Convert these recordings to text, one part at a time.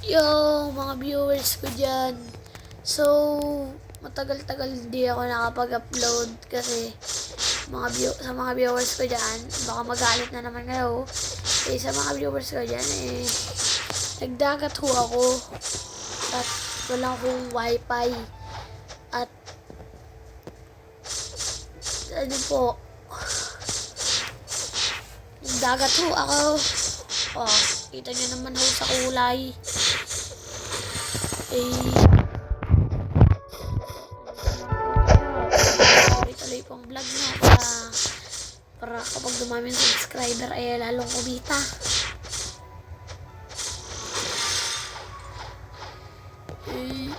Yo, mga viewers ko dyan. So, matagal-tagal di ako nakapag-upload kasi sa mga viewers ko dyan, baka magalit na naman kayo. Eh, sa mga viewers ko dyan, nagdagat ho ako at wala akong wifi. At, ano po, nagdagat ho ako. Oh, kita nyo naman ho sa kulay. Tuloy-tuloy pong vlog na para kapag dumami yung subscriber ay lalong kumita.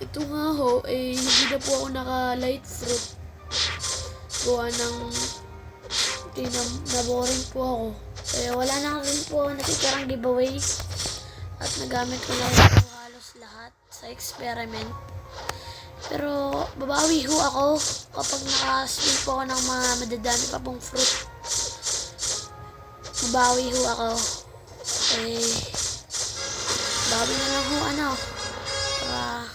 Ito nga ho, hindi na po ako naka-light fruit. Gawa ng na-boring po ako. Kaya wala na rin po natitirang giveaway. At nagamit ko na rin po halos lahat sa experiment. Pero babawi ho ako kapag naka-spin po ako ng mga madadami pa pong fruit. Babawi ho ako. Bawi na lang ho para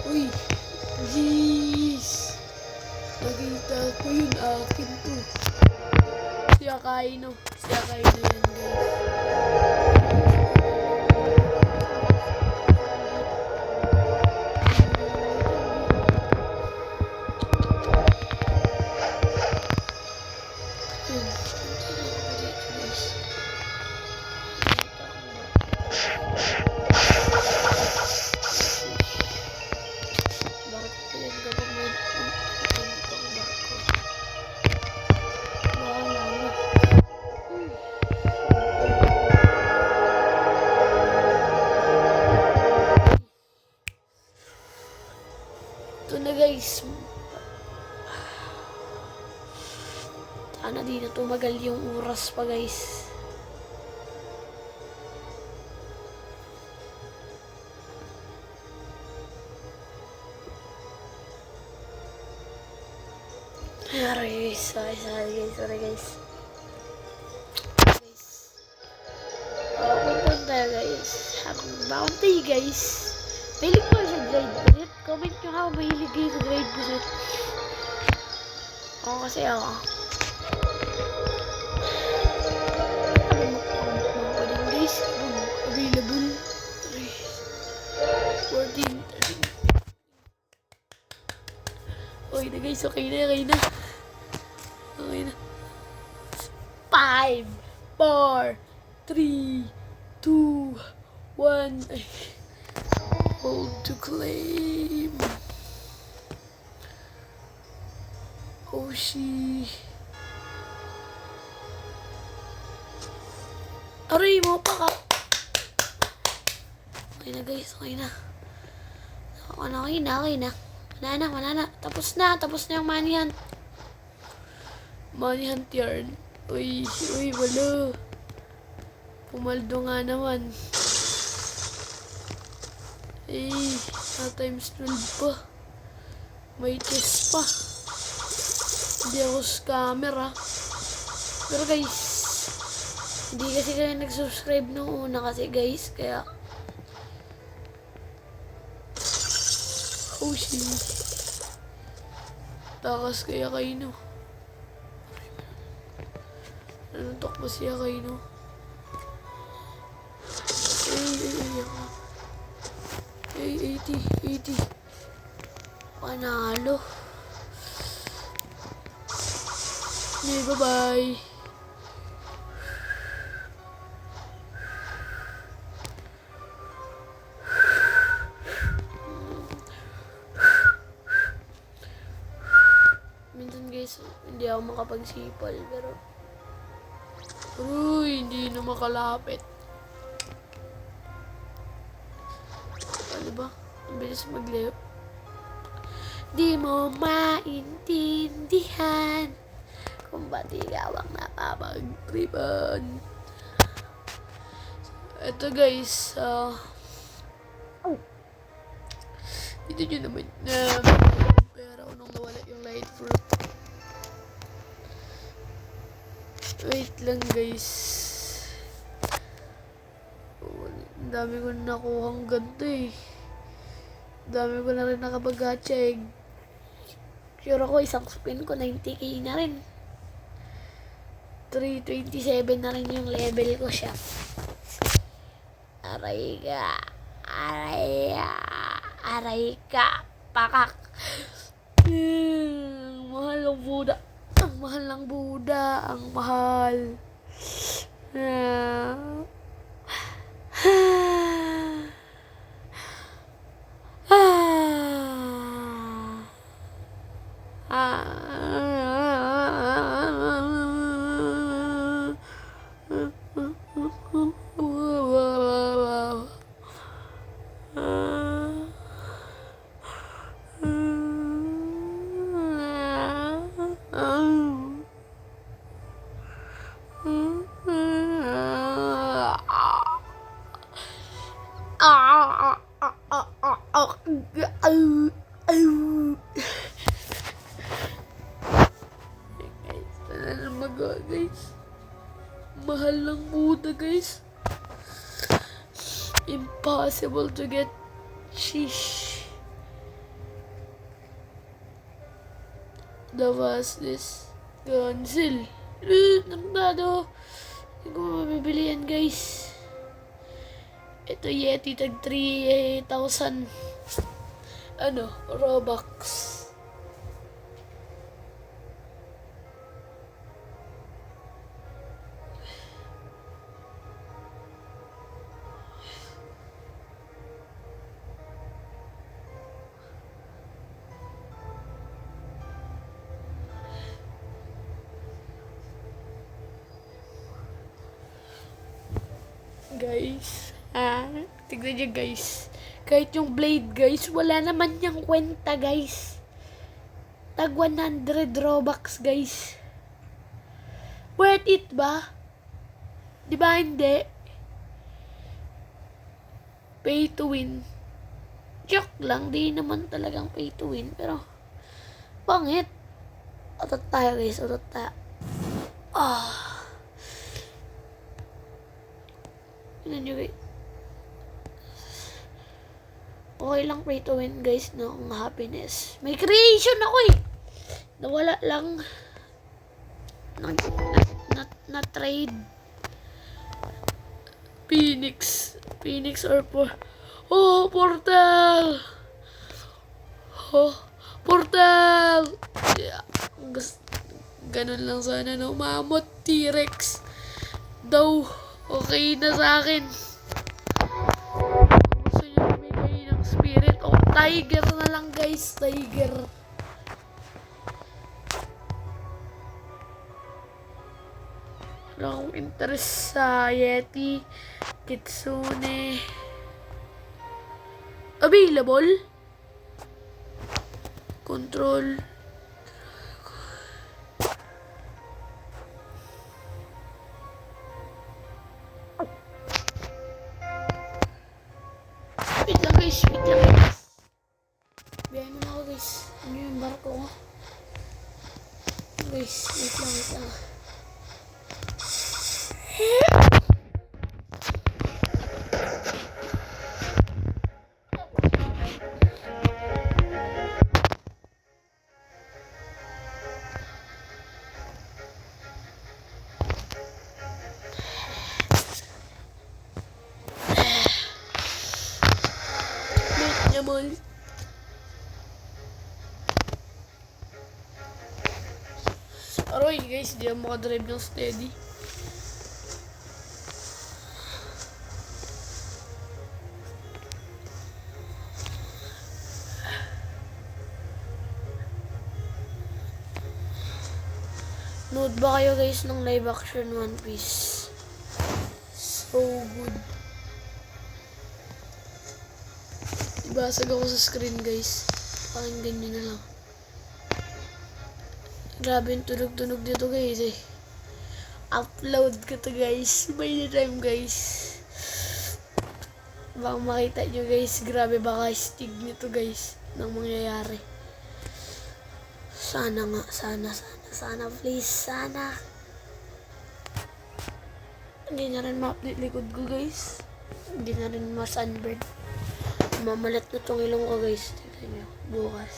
uy, jeez. Nakita ko yun, akin to. Si Akaino yan, guys. Ito na guys. Sana di na tumagal yung oras pa guys. Sorry guys. Punta tayo guys. Habang bounty guys. Mahilig ko sa grade busit. Comment nyo ha, mahilig kayo sa grade busit. Ako kasi ako. Guys, available. 14. Okay na guys, okay na. 5, 4, 3, 2, 1. Hold to claim. Hoshi. Aray mo pa ka. Okay na guys, okay na. Okay na. Wala na. Tapos na yung money hunt. Money hunt yarn. Uy, wala. Pumaldo nga naman. Times 12 pa. May test pa. Hindi ako scammer ha. Pero guys, hindi kasi kayo nag-subscribe nung una kasi guys. Kaya oh shit. Takas kaya kayo no. Nanuntok ba siya kayo no? Ay, 80. Panalo. Bye-bye. Minsan guys, hindi ako makapagsipal pero hindi na makalapit. Ano ba? Ang bilis mag-leo. Di mo maintindihan kung ba't ikaw ang napapag-tripan. Ito guys, dito nyo naman Pero nung nawala yung light fruit. Wait lang guys. Ang dami ko nakuhang ganito eh. Ang dami ko na rin nakapag-gacha egg. Sure ako isang spin ko 90k na rin. 327 na rin yung level ko siya. Aray ka, pakak. Mahal ng Buda. Ang mahal ng Buda. Ang mahal. Guys, mahal ng Buda guys. Impossible to get. Sheesh. The fastest cancel. Nagdado. Hindi ko mabibili yan guys. Ito Yeti tag 3,000 Robux. Guys, tignan nyo guys. Kahit yung blade guys, wala naman niyang kwenta guys. Tag 100 Robux guys. Worth it ba? Diba hindi? Pay to win. Joke lang, di naman talagang pay to win. Pero, pangit. Utot tayo guys, utot tayo. Tignan nyo guys. Okay lang pay to win guys, no? Ang happiness. May creation ako eh. Nawala lang. Na trade. Phoenix or portal. Portal. Yeah. Ganun lang sana, no? Mammoth, T-Rex daw. Okay na sa akin. Gusto nyo bumigay ng spirit o tiger na lang guys. Tiger. Wala akong interest sa Yeti. Kitsune. Available. Control. Wait lang guys. Biyahin mo na ako guys. Ano yung barko ko? Guys, wait lang. Mall. Aroy guys, di ako makadrive ng steady. Nood ba kayo guys ng live action One Piece? So good. Ibasag ako sa screen guys. Pakinggan nyo na lang. Grabe yung tunog-tunog dito guys eh. Upload ko to guys. By the time guys. Baka makita nyo guys. Grabe baka stig nito guys. Nang mangyayari. Sana nga, sana, please, sana. Hindi na rin ma-update likod ko, guys. Hindi na rin ma-sunburn. Mamalat na tong ilong ko, guys. Tignan nyo, bukas.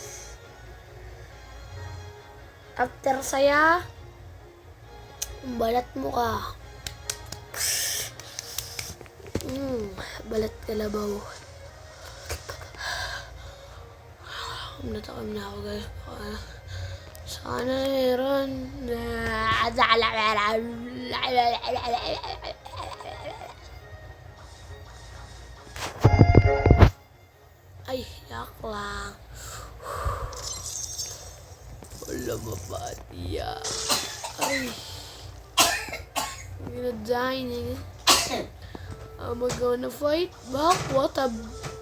After saya, balat mo ka. Balat kalabaw. Natakam na ako, guys. Sana meron. Ay, yak lang. Wala mapatiya. Ay. I'm gonna die, nigga. I'm gonna fight back. What a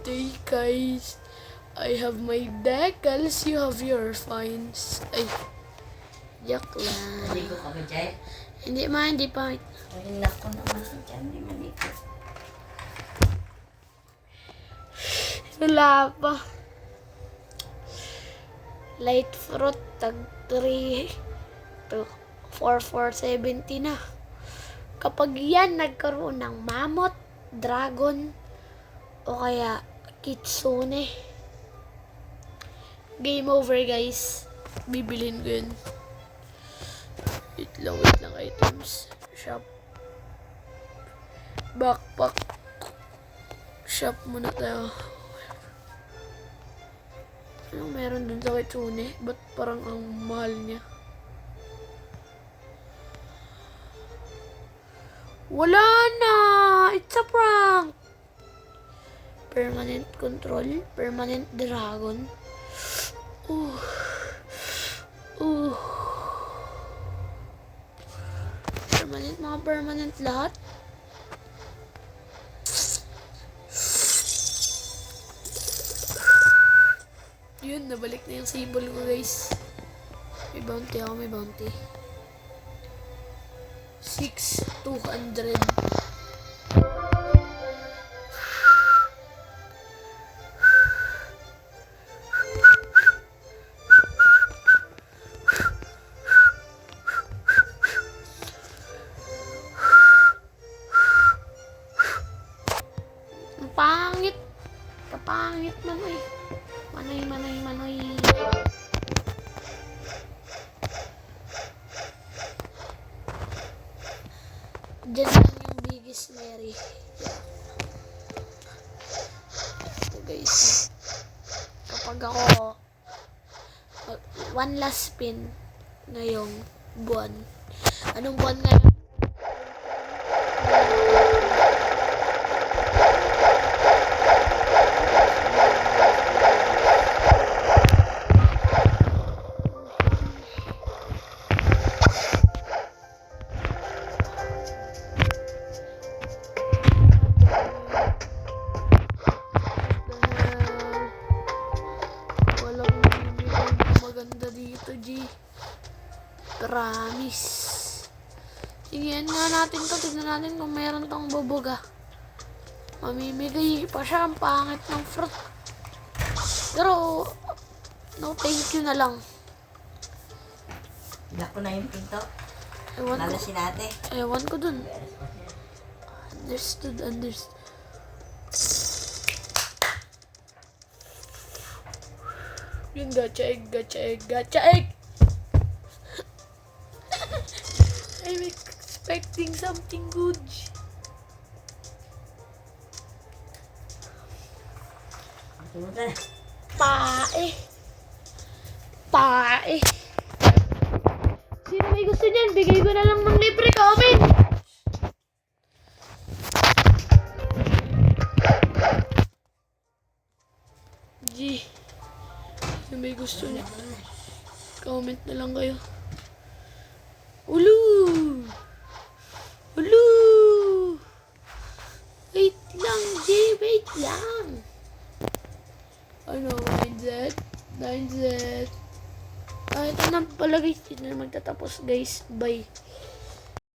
day, guys. I have my decals, you have your fines. Ay. Yak lang. Maligo ka ba dyan? Hindi pa. Ay, naku naman si dyan, hindi maligo. Wala pa. Light fruit, tag 3 to 4,470 na. Kapag yan nagkaroon ng mammoth, dragon, o kaya kitsune, game over, guys. Bibilhin ko yun. Wait lang, items. Shop. Backpack. Shop muna tayo. Anong meron dun sa kitsune? Ba't parang ang mahal niya? Wala na! It's a prank! Permanent control. Permanent dragon. Permanent lahat. Yun, nabalik na yung symbol ko, guys. May bounty ako, may bounty. 6,200. Ang pangit. Kapangit naman eh. Manoy. Diyan lang yung biggest Mary. Ito, guys. Kapag ako one last spin ngayong buwan. Anong buwan ngayon? Promise. Tingnan nga natin to. Tignan natin kung meron tong bubuga. Mamimigay pa siya. Ang pangit ng fruit. Pero, no thank you na lang. Lock ko na yung pinto. Ewan ko. Lalasin natin. Ewan ko dun. Understood. Yung gacha egg. I'm expecting something good. Tae. Sino may gusto niyan? Bigay ko na lang ng libre comment. Sino may gusto niya? Comment na lang kayo. Ulu! Wait lang. Ano, 9Z. Ito na pala, guys. Ito na magtatapos, guys. Bye.